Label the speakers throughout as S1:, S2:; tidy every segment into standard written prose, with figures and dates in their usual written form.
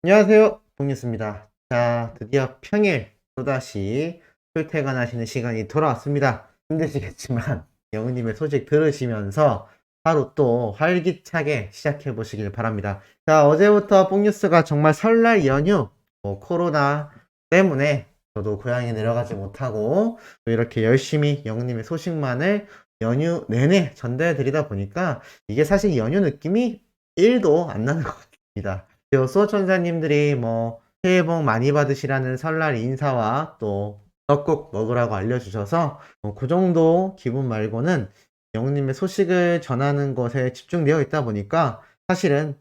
S1: 안녕하세요. 봉뉴스입니다. 자, 드디어 평일 또다시 출퇴근하시는 시간이 돌아왔습니다. 힘드시겠지만 영우님의 소식 들으시면서 하루 또 활기차게 시작해 보시길 바랍니다. 자, 어제부터 봉뉴스가 정말 설날 연휴, 코로나 때문에 저도 고향에 내려가지 못하고 또 이렇게 열심히 영우님의 소식만을 연휴 내내 전달해 드리다 보니까 이게 사실 연휴 느낌이 1도 안 나는 것 같습니다. 수호천사님들이 새해 복 많이 받으시라는 설날 인사와 또 떡국 먹으라고 알려주셔서 그 정도 기분 말고는 영님의 소식을 전하는 것에 집중되어 있다 보니까 사실은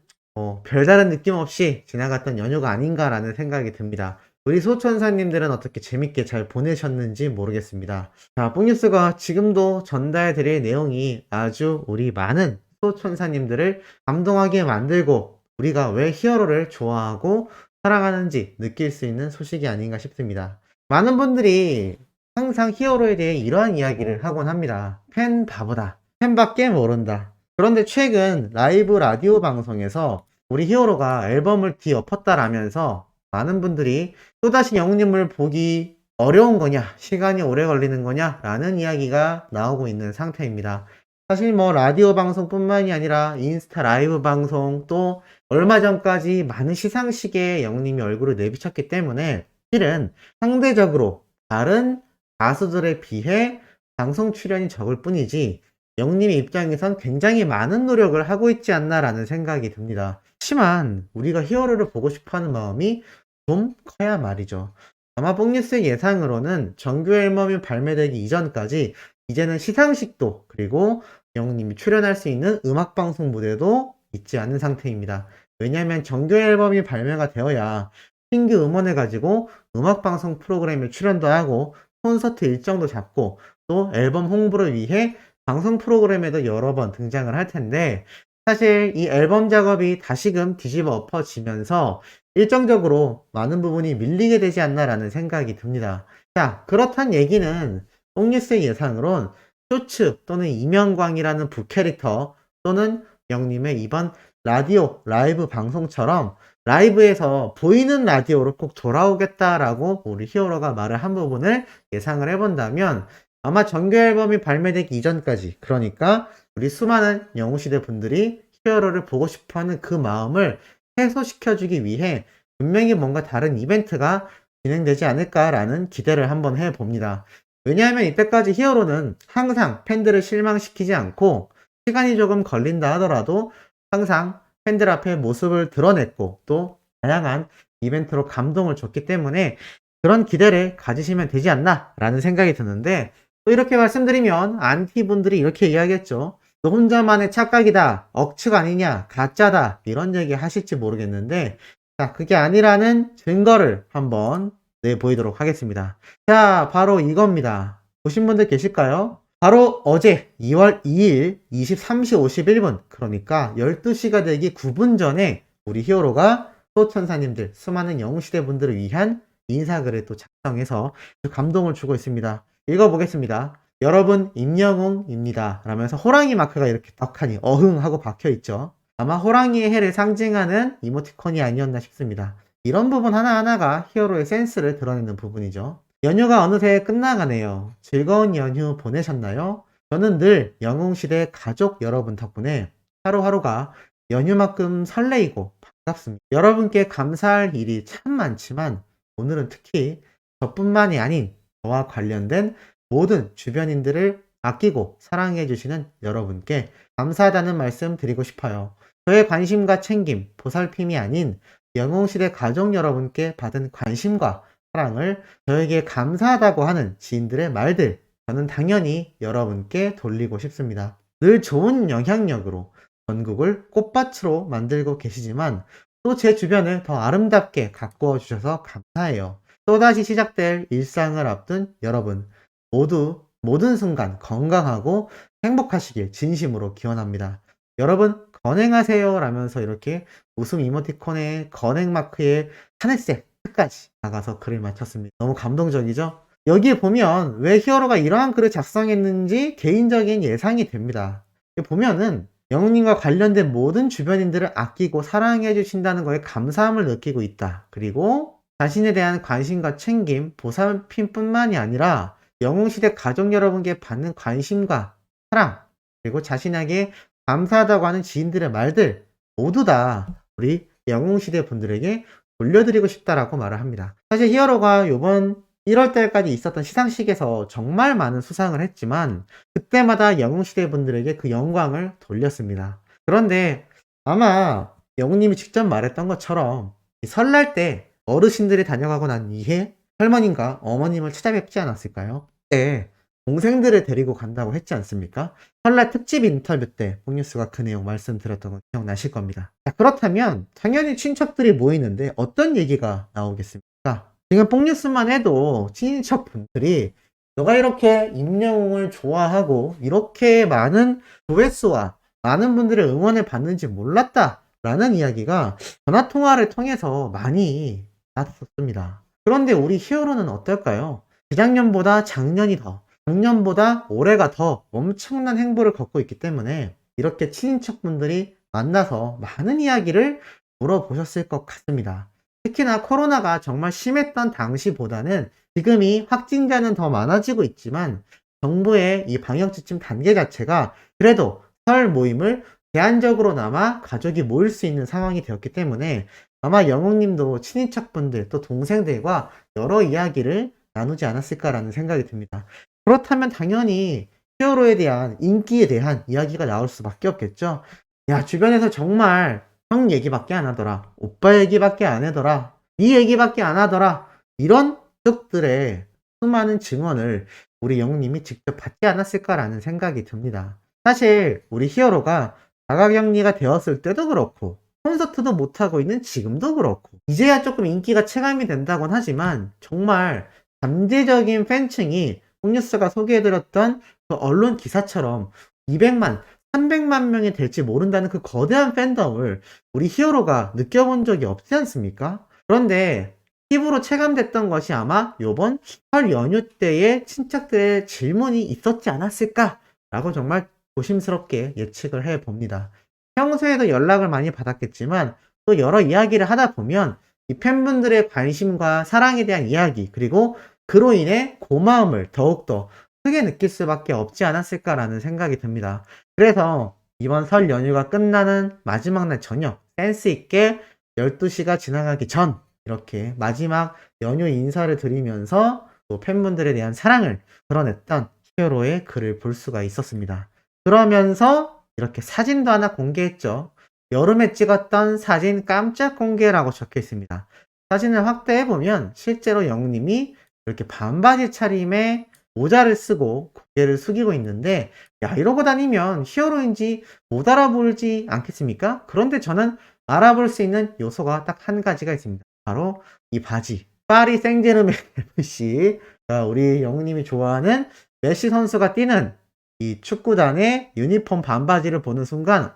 S1: 별다른 느낌 없이 지나갔던 연휴가 아닌가라는 생각이 듭니다. 우리 소천사님들은 어떻게 재밌게 잘 보내셨는지 모르겠습니다. 자, 뽕뉴스가 지금도 전달해 드릴 내용이 아주 우리 많은 소천사님들을 감동하게 만들고 우리가 왜 히어로를 좋아하고 사랑하는지 느낄 수 있는 소식이 아닌가 싶습니다. 많은 분들이 항상 히어로에 대해 이러한 이야기를 하곤 합니다. 팬 바보다. 팬밖에 모른다. 그런데 최근 라이브 라디오 방송에서 우리 히어로가 앨범을 뒤엎었다라면서 많은 분들이 또다시 영웅님을 보기 어려운 거냐, 시간이 오래 걸리는 거냐 라는 이야기가 나오고 있는 상태입니다. 사실 라디오 방송뿐만이 아니라 인스타 라이브 방송 또 얼마 전까지 많은 시상식에 영님이 얼굴을 내비쳤기 때문에 실은 상대적으로 다른 가수들에 비해 방송 출연이 적을 뿐이지 영님의 입장에선 굉장히 많은 노력을 하고 있지 않나라는 생각이 듭니다. 하지만 우리가 히어로를 보고 싶어하는 마음이 좀 커야 말이죠. 아마 뽕뉴스의 예상으로는 정규 앨범이 발매되기 이전까지 이제는 시상식도 그리고 영님이 출연할 수 있는 음악방송 무대도 있지 않은 상태입니다. 왜냐하면 정규 앨범이 발매가 되어야 신규 음원해가지고 음악방송 프로그램에 출연도 하고 콘서트 일정도 잡고 또 앨범 홍보를 위해 방송 프로그램에도 여러 번 등장을 할 텐데 사실 이 앨범 작업이 다시금 뒤집어 엎어지면서 일정적으로 많은 부분이 밀리게 되지 않나라는 생각이 듭니다. 자, 그렇단 얘기는 뽕뉴스의 예상으론 쇼츠 또는 이명광이라는 부캐릭터 또는 영님의 이번 라디오 라이브 방송처럼 라이브에서 보이는 라디오로 꼭 돌아오겠다라고 우리 히어로가 말을 한 부분을 예상을 해본다면 아마 정규 앨범이 발매되기 이전까지 그러니까 우리 수많은 영웅시대 분들이 히어로를 보고 싶어하는 그 마음을 해소시켜주기 위해 분명히 뭔가 다른 이벤트가 진행되지 않을까라는 기대를 한번 해봅니다. 왜냐하면 이때까지 히어로는 항상 팬들을 실망시키지 않고 시간이 조금 걸린다 하더라도 항상 팬들 앞에 모습을 드러냈고 또 다양한 이벤트로 감동을 줬기 때문에 그런 기대를 가지시면 되지 않나 라는 생각이 드는데 또 이렇게 말씀드리면 안티분들이 이렇게 이야기했죠. 너 혼자만의 착각이다. 억측 아니냐. 가짜다. 이런 얘기 하실지 모르겠는데 자, 그게 아니라는 증거를 한번 내보이도록 하겠습니다. 자, 바로 이겁니다. 보신 분들 계실까요? 바로 어제 2월 2일 23시 51분 그러니까 12시가 되기 9분 전에 우리 히어로가 소천사님들 수많은 영웅시대 분들을 위한 인사글을 또 작성해서 감동을 주고 있습니다. 읽어보겠습니다. 여러분 임영웅입니다 라면서 호랑이 마크가 이렇게 떡하니 어흥하고 박혀있죠. 아마 호랑이의 해를 상징하는 이모티콘이 아니었나 싶습니다. 이런 부분 하나하나가 히어로의 센스를 드러내는 부분이죠. 연휴가 어느새 끝나가네요. 즐거운 연휴 보내셨나요? 저는 늘 영웅시대 가족 여러분 덕분에 하루하루가 연휴만큼 설레이고 반갑습니다. 여러분께 감사할 일이 참 많지만 오늘은 특히 저뿐만이 아닌 저와 관련된 모든 주변인들을 아끼고 사랑해 주시는 여러분께 감사하다는 말씀 드리고 싶어요. 저의 관심과 챙김, 보살핌이 아닌 영웅시대 가족 여러분께 받은 관심과 사랑을 저에게 감사하다고 하는 지인들의 말들 저는 당연히 여러분께 돌리고 싶습니다. 늘 좋은 영향력으로 전국을 꽃밭으로 만들고 계시지만 또 제 주변을 더 아름답게 가꾸어 주셔서 감사해요. 또다시 시작될 일상을 앞둔 여러분 모두 모든 순간 건강하고 행복하시길 진심으로 기원합니다. 여러분 건행하세요 라면서 이렇게 웃음 이모티콘에 건행 마크에 하늘색 끝까지 나가서 글을 마쳤습니다. 너무 감동적이죠? 여기에 보면 왜 히어로가 이러한 글을 작성했는지 개인적인 예상이 됩니다. 보면은 영웅님과 관련된 모든 주변인들을 아끼고 사랑해 주신다는 거에 감사함을 느끼고 있다. 그리고 자신에 대한 관심과 챙김, 보살핌뿐만이 아니라 영웅시대 가족 여러분께 받는 관심과 사랑, 그리고 자신에게 감사하다고 하는 지인들의 말들 모두 다 우리 영웅시대 분들에게 돌려드리고 싶다라고 말을 합니다. 사실 히어로가 요번 1월 달까지 있었던 시상식에서 정말 많은 수상을 했지만 그때마다 영웅시대 분들에게 그 영광을 돌렸습니다. 그런데 아마 영웅님이 직접 말했던 것처럼 이 설날 때 어르신들이 다녀가고 난 이후에 할머님과 어머님을 찾아뵙지 않았을까요? 그때 동생들을 데리고 간다고 했지 않습니까? 설날 특집 인터뷰 때 폭뉴스가 그 내용 말씀드렸던 거 기억나실 겁니다. 자, 그렇다면 당연히 친척들이 모이는데 어떤 얘기가 나오겠습니까? 지금 폭뉴스만 해도 친인척분들이 너가 이렇게 임영웅을 좋아하고 이렇게 많은 조회수와 많은 분들의 응원을 받는지 몰랐다 라는 이야기가 전화통화를 통해서 많이 나왔었습니다. 그런데 우리 히어로는 어떨까요? 재작년보다 작년이 더, 작년보다 올해가 더 엄청난 행보를 걷고 있기 때문에 이렇게 친인척분들이 만나서 많은 이야기를 물어보셨을 것 같습니다. 특히나 코로나가 정말 심했던 당시보다는 지금이 확진자는 더 많아지고 있지만 정부의 이 방역 지침 단계 자체가 그래도 설 모임을 제한적으로나마 가족이 모일 수 있는 상황이 되었기 때문에 아마 영웅님도 친인척분들 또 동생들과 여러 이야기를 나누지 않았을까라는 생각이 듭니다. 그렇다면 당연히 히어로에 대한 인기에 대한 이야기가 나올 수밖에 없겠죠. 야, 주변에서 정말 형 얘기밖에 안 하더라. 오빠 얘기밖에 안 하더라. 네 얘기밖에 안 하더라. 이런 쪽들의 수많은 증언을 우리 영웅님이 직접 받지 않았을까라는 생각이 듭니다. 사실 우리 히어로가 자가격리가 되었을 때도 그렇고 콘서트도 못하고 있는 지금도 그렇고 이제야 조금 인기가 체감이 된다곤 하지만 정말 잠재적인 팬층이 폭뉴스가 소개해드렸던 그 언론 기사처럼 200만, 300만 명이 될지 모른다는 그 거대한 팬덤을 우리 히어로가 느껴본 적이 없지 않습니까? 그런데 피부로 체감됐던 것이 아마 요번 설 연휴 때의 친척들의 질문이 있었지 않았을까라고 정말 조심스럽게 예측을 해봅니다. 평소에도 연락을 많이 받았겠지만 또 여러 이야기를 하다 보면 이 팬분들의 관심과 사랑에 대한 이야기 그리고 그로 인해 고마움을 더욱더 크게 느낄 수밖에 없지 않았을까라는 생각이 듭니다. 그래서 이번 설 연휴가 끝나는 마지막 날 저녁 센스 있게 12시가 지나가기 전 이렇게 마지막 연휴 인사를 드리면서 또 팬분들에 대한 사랑을 드러냈던 히어로의 글을 볼 수가 있었습니다. 그러면서 이렇게 사진도 하나 공개했죠. 여름에 찍었던 사진 깜짝 공개라고 적혀 있습니다. 사진을 확대해보면 실제로 영웅님이 이렇게 반바지 차림에 모자를 쓰고 고개를 숙이고 있는데 야, 이러고 다니면 히어로인지 못 알아보지 않겠습니까? 그런데 저는 알아볼 수 있는 요소가 딱 한 가지가 있습니다. 바로 이 바지. 파리 생제르맹 FC, 우리 영웅님이 좋아하는 메시 선수가 뛰는 이 축구단의 유니폼 반바지를 보는 순간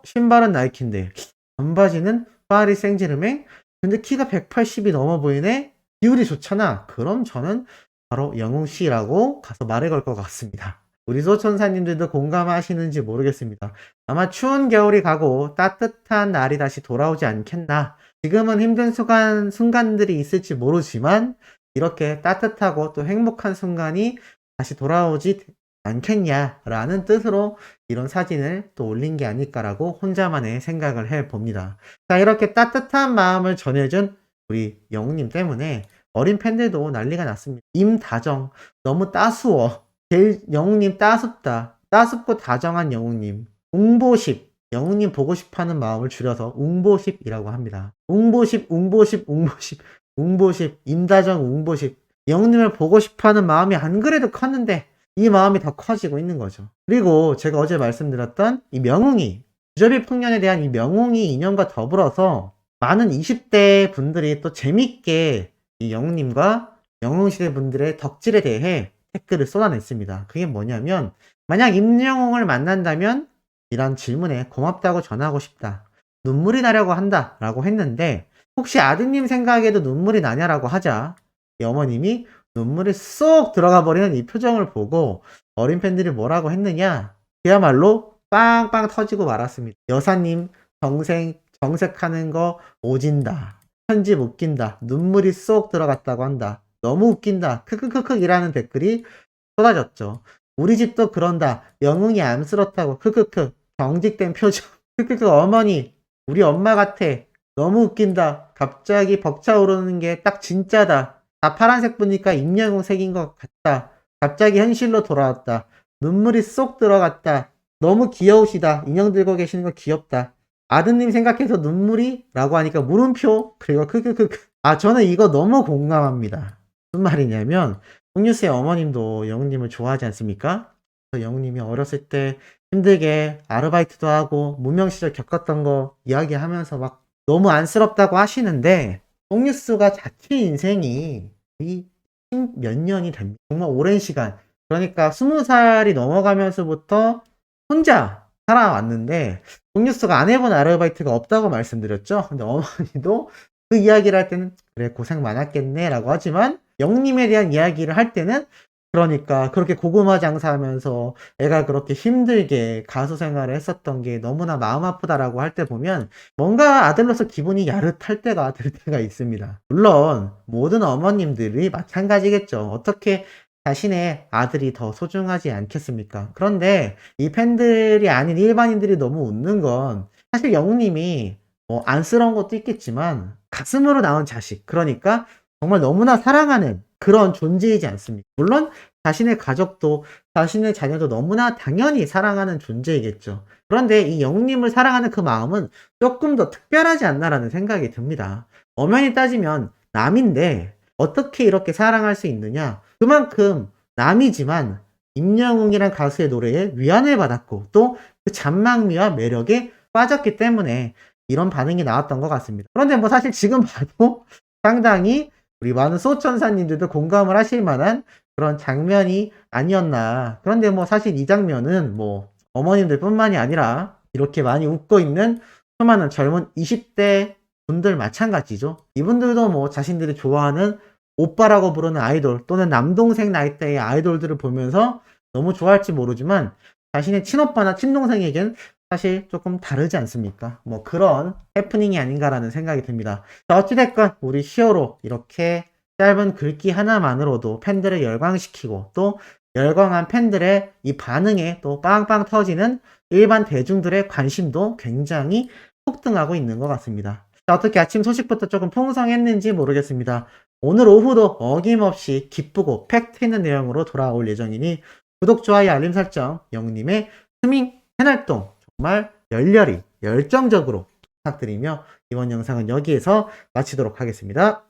S1: 신발은 나이키인데 반바지는 파리 생제르맹? 근데 키가 180이 넘어 보이네? 비율이 좋잖아. 그럼 저는 바로 영웅씨라고 가서 말을 걸 것 같습니다. 우리 소천사님들도 공감하시는지 모르겠습니다. 아마 추운 겨울이 가고 따뜻한 날이 다시 돌아오지 않겠나. 지금은 힘든 순간들이 있을지 모르지만 이렇게 따뜻하고 또 행복한 순간이 다시 돌아오지 않겠냐라는 뜻으로 이런 사진을 또 올린 게 아닐까라고 혼자만의 생각을 해봅니다. 자, 이렇게 따뜻한 마음을 전해준 우리 영웅님 때문에 어린 팬들도 난리가 났습니다. 임다정 너무 따스워. 제일 영웅님 따숩다. 따숩고 다정한 영웅님. 웅보십 영웅님 보고 싶어하는 마음을 줄여서 웅보십이라고 합니다. 웅보십 임다정 웅보십 영웅님을 보고 싶어하는 마음이 안 그래도 컸는데 이 마음이 더 커지고 있는 거죠. 그리고 제가 어제 말씀드렸던 이 명웅이 주저비 풍년에 대한 이 명웅이 인연과 더불어서 많은 20대 분들이 또 재밌게 이 영웅님과 영웅시대 분들의 덕질에 대해 댓글을 쏟아냈습니다. 그게 뭐냐면 만약 임영웅을 만난다면 이런 질문에 고맙다고 전하고 싶다. 눈물이 나려고 한다 라고 했는데 혹시 아드님 생각에도 눈물이 나냐라고 하자 이 어머님이 눈물이 쏙 들어가 버리는 이 표정을 보고 어린 팬들이 뭐라고 했느냐? 그야말로 빵빵 터지고 말았습니다. 여사님 정색하는 거 오진다. 편집 웃긴다. 눈물이 쏙 들어갔다고 한다. 너무 웃긴다. 크크크크 이라는 댓글이 쏟아졌죠. 우리 집도 그런다. 영웅이 안쓰럽다고. 크크크. 경직된 표정. 크크크. 어머니. 우리 엄마 같아. 너무 웃긴다. 갑자기 벅차오르는 게 딱 진짜다. 다 파란색 보니까 임영웅 색인 것 같다. 갑자기 현실로 돌아왔다. 눈물이 쏙 들어갔다. 너무 귀여우시다. 인형 들고 계시는 거 귀엽다. 아드님 생각해서 눈물이? 라고 하니까 물음표. 그리고 크크크크. 아, 저는 이거 너무 공감합니다. 무슨 말이냐면 홍유스의 어머님도 영웅님을 좋아하지 않습니까? 영웅님이 어렸을 때 힘들게 아르바이트도 하고 무명 시절 겪었던 거 이야기하면서 막 너무 안쓰럽다고 하시는데 홍유스가 자체 인생이 이 몇 년이 됩니다. 정말 오랜 시간. 그러니까 20살이 넘어가면서부터 혼자 살아왔는데 홍유스가 안 해본 아르바이트가 없다고 말씀드렸죠. 근데 어머니도 그 이야기를 할 때는 그래 고생 많았겠네 라고 하지만 영님에 대한 이야기를 할 때는 그러니까 그렇게 고구마 장사하면서 애가 그렇게 힘들게 가수 생활을 했었던 게 너무나 마음 아프다라고 할 때 보면 뭔가 아들로서 기분이 야릇할 때가 들 때가 있습니다. 물론 모든 어머님들이 마찬가지겠죠. 어떻게 자신의 아들이 더 소중하지 않겠습니까? 그런데 이 팬들이 아닌 일반인들이 너무 웃는 건 사실 영웅님이 뭐 안쓰러운 것도 있겠지만 가슴으로 낳은 자식, 그러니까 정말 너무나 사랑하는 그런 존재이지 않습니까? 물론 자신의 가족도 자신의 자녀도 너무나 당연히 사랑하는 존재이겠죠. 그런데 이 영웅님을 사랑하는 그 마음은 조금 더 특별하지 않나라는 생각이 듭니다. 엄연히 따지면 남인데 어떻게 이렇게 사랑할 수 있느냐? 그만큼 남이지만 임영웅이란 가수의 노래에 위안을 받았고 또 그 잔망미와 매력에 빠졌기 때문에 이런 반응이 나왔던 것 같습니다. 그런데 뭐 사실 지금 봐도 상당히 우리 많은 소천사님들도 공감을 하실 만한 그런 장면이 아니었나. 그런데 뭐 사실 이 장면은 뭐 어머님들 뿐만이 아니라 이렇게 많이 웃고 있는 수많은 젊은 20대 분들 마찬가지죠. 이분들도 뭐 자신들이 좋아하는 오빠라고 부르는 아이돌 또는 남동생 나이대의 아이돌들을 보면서 너무 좋아할지 모르지만 자신의 친오빠나 친동생에겐 사실 조금 다르지 않습니까? 뭐 그런 해프닝이 아닌가라는 생각이 듭니다. 자, 어찌됐건 우리 히어로 이렇게 짧은 글귀 하나만으로도 팬들을 열광시키고 또 열광한 팬들의 이 반응에 또 빵빵 터지는 일반 대중들의 관심도 굉장히 폭등하고 있는 것 같습니다. 자, 어떻게 아침 소식부터 조금 풍성했는지 모르겠습니다. 오늘 오후도 어김없이 기쁘고 팩트 있는 내용으로 돌아올 예정이니 구독, 좋아요, 알림 설정, 영님의 스밍 채널동 정말 열렬히 열정적으로 부탁드리며 이번 영상은 여기에서 마치도록 하겠습니다.